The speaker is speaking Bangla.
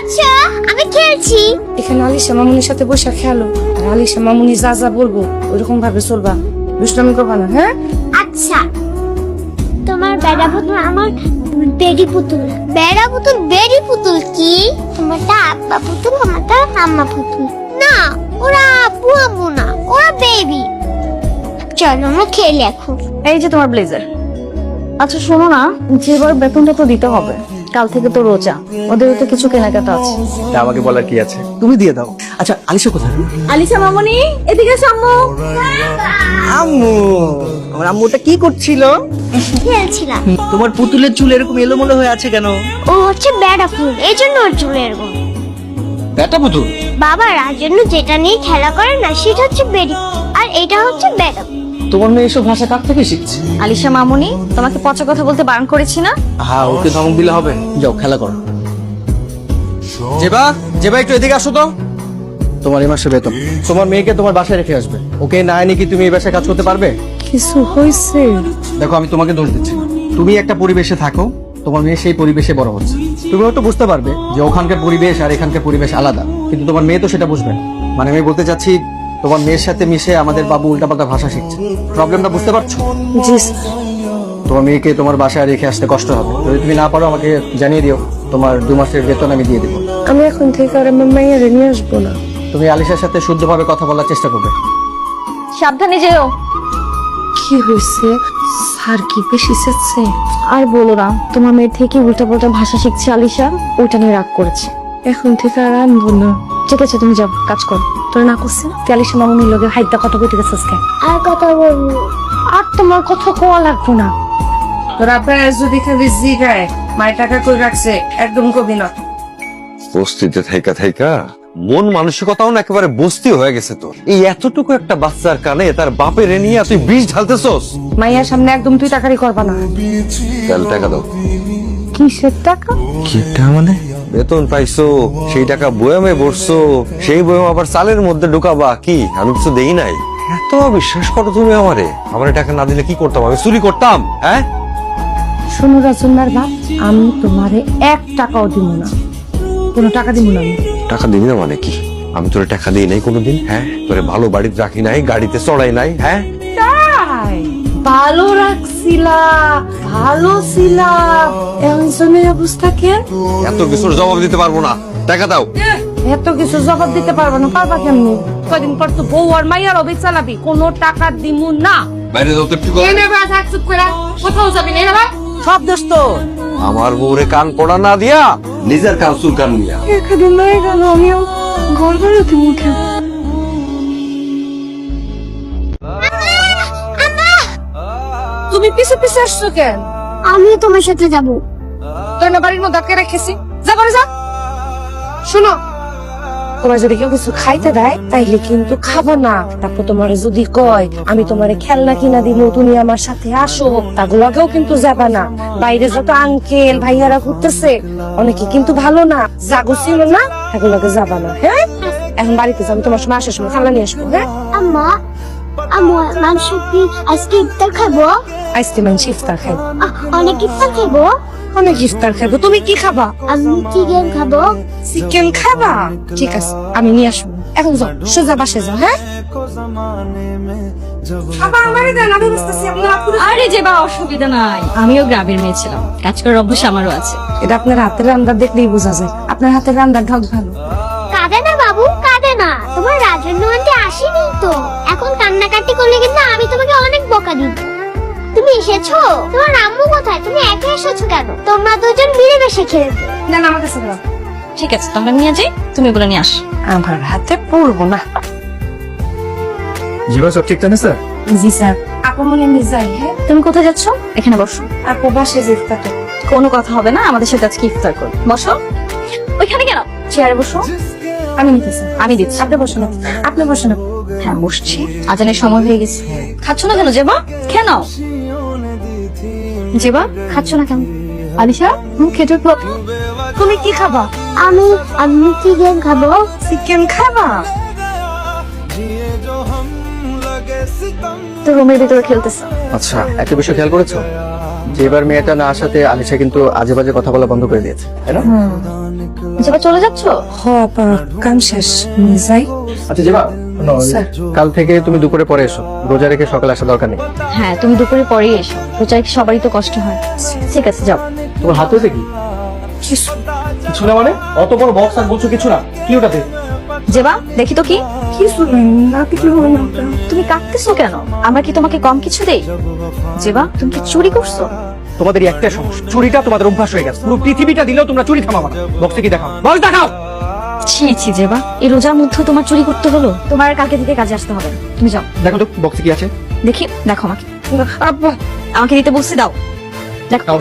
করছো? আমি খেলছি। এখানে আলিশা মামুনির সাথে বসে খেলো, আর আলিশা মামুনি যা যা বলবো ওইরকম ভাবে চলবা, দুষ্টামি করবা না। হ্যাঁ আচ্ছা, তোমার বেড়া পুতুল আমার বেড়ি পুতুল। বেড়া পুতুল বেড়ি পুতুল কি? তোমারটা আব্বা পুতুল, আমারটা আম্মা পুতুল। না, ওরা আব্বু আম্মু না, ওরা বেবি। চলো আমরা খেলি এখন। এই যে তোমার ব্লেজার। আচ্ছা শোনো না, যেবার বেতনটা তো দিতে হবে, কাল থেকে তো রোজা, ওদেরও তো কিছু কেনাকাটা আছে। তা আমাকে বলার কি আছে, তুমি দিয়ে দাও। আচ্ছা আলিশা কোথায়? আলিশা মামনি এদিকে এসো। আম্মু আম্মু, আমার আম্মুটা কি করছিল? খেলছিলাম। তোমার পুতুলের চুল এরকম এলোমেলো হয়ে আছে কেন? ও হচ্ছে বেড়া পুতুল, এই জন্য ওর চুল এরকম। ব্যাটা পুতুল? বাবা রাজন্য যেটা নিয়ে খেলা করে না সেটা হচ্ছে বেড়ি, আর এটা হচ্ছে বেড়া। তোমার মেয়ে এসব ভাষা কার থেকে শিখছে? আলিশা মামনি, তোমাকে পচা কথা বলতে বারণ করেছি না? হ্যাঁ, ওকে ধমক দিলে হবে। যাও খেলা করো। জেবা, জেবা একটু এদিকে আসো তো। তোমার এই মাসে বেতন, তোমার মেয়েকে তোমার বাসায় রেখে আসবে। ওকে না এনে কি তুমি এই বাসায় কাজ করতে পারবে? কিছু হয়েছে? দেখো আমি তোমাকে দোষ দিচ্ছি না। তুমি একটা পরিবেশে থাকো, তোমার মেয়ে সেই পরিবেশে বড় হচ্ছে। তুমি হয়তো বুঝতে পারবে যে ওখানকার পরিবেশ আর এখানকার পরিবেশ আলাদা, কিন্তু তোমার মেয়ে তো সেটা বুঝবে না। মানে আমি বলতে চাচ্ছি, তোমার মেয়ের সাথে মিশে আমাদের বাবু উল্টাপাল্টা ভাষা শিখছে। প্রবলেমটা বুঝতে পারছো? জি তোমার মেয়েকে তোমার বাসায় রেখে আসতে কষ্ট হবে। যদি তুমি না পারো আমাকে জানিয়ে দিও, তোমার 2 মাসের বেতন আমি দিয়ে দেবো। আমি এখন থেকে আর আমার মাইয়ারে নিয়ে আসবো না। তুমি আলিশার সাথে শুদ্ধভাবে কথা বলার চেষ্টা করবে। সাবধানে যেও। কি হয়েছে? স্যার কি বেশি চেচ্ছে? আর বলো না, তোমার মেয়ের থেকে উল্টা পাল্টা ভাষা শিখছে আলিশা, ওইটা নিয়ে রাগ করেছে। এখন থেকে আর আনবো না। ঠিক আছে, তুমি যাও, কাজ করো। তোর না করছে তুই আলিশা মামুনির লোকের হাইটটা কত কইতে গেছিস কে? আর কথা বলবো? আর তোমার কথা কোয়া লাগবো না। তোরা প্রায় যদি খাবি জিগায় মায়ের টাকা কই রাখছে একদম কবি না। বস্তিতে থাইকা থাইকা মন মানসিকতাও না একেবারে বস্তি হয়ে গেছে তোর। এই এতটুকু একটা বাচ্চার কানে তার বাপের নিয়ে তুই বিষ ঢালতেছস। মাইয়ার সামনে একদম তুই টাকারি করবা না। তাহলে টাকা দাও। কিসের টাকা? কি টাকা মানে? বেতন পাইছো, সেই টাকা বয়ামে ভরছো, সেই বয়াম আবার চালের মধ্যে ঢুকাবা কি? আমি কিছু দেই নাই। এত বিশ্বাস করো তুমি আমারে? আমারে টাকা না দিলে কি করতাম? আমি চুরি করতাম? হ্যাঁ শোনো রাজনার বাপ, আমি তোমারে 1 টাকাও দিব না, কোনো টাকা দিব না আমি। টাকা দিবি না মানে কি? আমি তোরে টাকা দিই নাই কোনোদিন? হ্যাঁ, তোরে ভালো বাড়িতে রাখি নাই, গাড়িতে চড়াই নাই? হ্যাঁ, তাই ভালো রাখছিলা, ভালো ছিলা, এমন জনের অবস্থা কেন? এত কিছুর জবাব দিতে পারবো না। টাকা দাও। এত কিছু জবাব দিতে পারবো না? পারবা কেমনি? কদিন পর তো বউ আর মাইয়ার অবে চালাবি, কোনো টাকা দিমু না। বাইরে যাও তো একটু। এনে বা থাক, চুপ করে কোথাও যাবি না। এনে বা সব দোষ তোর। আমার বউরে কান পড়া না দিয়া নিজের কান চুলকান নিয়া। এখানে নাই গেল, আমিও ঘর বেরোতে মুখে। তুমি পিছে পিছে আসছো কেন? আমিও তোমার সাথে যাব। তোর না বাড়ির মধ্যে আটকে রেখেছি, যা করে যা। শোনো, তোমার যদি কেউ কিছু খাইতে দেয় তাইলে কিন্তু খাবো না। তারপর তোমার যদি কয় আমি তোমারে খেলনা কিনা দিব, তুমি আমার সাথে আসো, তাগুলাকেও কিন্তু যাবা না। বাইরে যত আঙ্কেল ভাইয়ারা ঘুরতেছে, অনেকে কিন্তু ভালো না, জাগো ছিল না, এগুলোকে যাবা না। হ্যাঁ, এখন বাড়িতে যাবো, তোমার সময় আসার সময় খেলনা নিয়ে আসবো। হ্যাঁ আম্মা, আম্মু মাংস কি আজকে ইফতার খাবো? আইসক্রিম আনছি, ইফতার খাইবো। অনেক ইফতার খাবো? অনেক ইফতার খাইবো। তুমি কি খাবা? আমি চিকেন খাবো। চিকেন খাবা? ঠিক আছে, আমি নিয়ে আসবো। এখন যাও, সোজা বাসে যাও। হ্যাঁ, আবার বাড়িতে না, আমি বুঝতেছি আরে যে বা অসুবিধা নাই, আমিও গ্রামের মেয়ে ছিলাম, কাজ করার অভ্যাস আমারও আছে। এটা আপনার হাতের রান্না দেখলেই বোঝা যায়, আপনার হাতের রান্নার ঢক ভালো। কাঁদে না বাবু, কাঁদে না। তোমার রাজন্য আন্টি আসেনি তো, এখন কান্নাকাটি করলে কিন্তু আমি তোমাকে অনেক বকা দিব। তুমি এসেছো? তোমার আম্মু কোথায়? তুমি একা এসেছো কেন? তোমরা দুজন মিলেমিশে খেলবে। না না, আমার কাছে দাও। ঠিক আছে, তাহলে নিয়ে যাই, তুমি এগুলো নিয়ে আসো। আমার হাতে পড়বো না। জীবন সব ঠিকঠাক না স্যার? জি স্যার। আপু মনে নিয়ে যাই। হ্যাঁ, তুমি কোথায় যাচ্ছ? এখানে বসো। আপু বাসে যেতে তো। কোনো কথা হবে না, আমাদের সাথে আজকে ইফতার করো। বসো। ওইখানে কেন? চেয়ারে বসো। আমি নিতেছি। আমি দিচ্ছি। আপনি বসুন, আপনি বসুন। হ্যাঁ বসছি, আজানের সময় হয়ে গেছে। খাচ্ছ না কেন জেবা? কেন জেবা খাচ্ছ না কেন? আলিশা, খেতে তো। তুমি কি খাবা? আমি আমি চিকেন খাবো। চিকেন খাবা? তো রুমের ভিতরে খেলতেছে। আচ্ছা, একটা বিষয় খেয়াল করেছো? যে এবার মেয়েটা না আসাতে আলিশা কিন্তু আজে বাজে কথা বলা বন্ধ করে দিয়েছে, তাই না? জেবা চলে যাচ্ছ? হ আপা, কাম শেষ, যাই। আচ্ছা যেবা স্যার। কাল থেকে তুমি দুপুরে পরে এসো, রোজা রেখে সকালে আসা দরকার নেই। হ্যাঁ, তুমি দুপুরে পরেই এসো, রোজা রেখে সবারই তো কষ্ট হয়। ঠিক আছে, যাও। তোমার হাতে কি কিছু কিছু না মানে অত বড় বক্স আর বলছো কিছু না, কি ওটাতে? জেবা দেখি তো কি। কিছু না দেখলে হবে না ওটা। তুমি কাঁদতেছো কেন? আমরা কি তোমাকে কম কিছু দেই? জেবা, তুমি কি চুরি করছো? তোমাদের একটা সমস্যা, চুরিটা তোমাদের অভ্যাস হয়ে গেছে। পুরো পৃথিবীটা দিলেও তোমরা চুরি থামাবা না। বক্সে কি দেখাও? বল দেখাও। ছি ছি জেবা, এই রোজার মধ্যে তোমার চুরি করতে হলো? তোমার আর কালকে থেকে কাজে আসতে হবে না। তুমি যাও। দেখো তো বক্সে কি আছে। দেখি, দেখো আমাকে। আব্বা আমাকে দিতে বলছি, দাও। দেখো। নাও,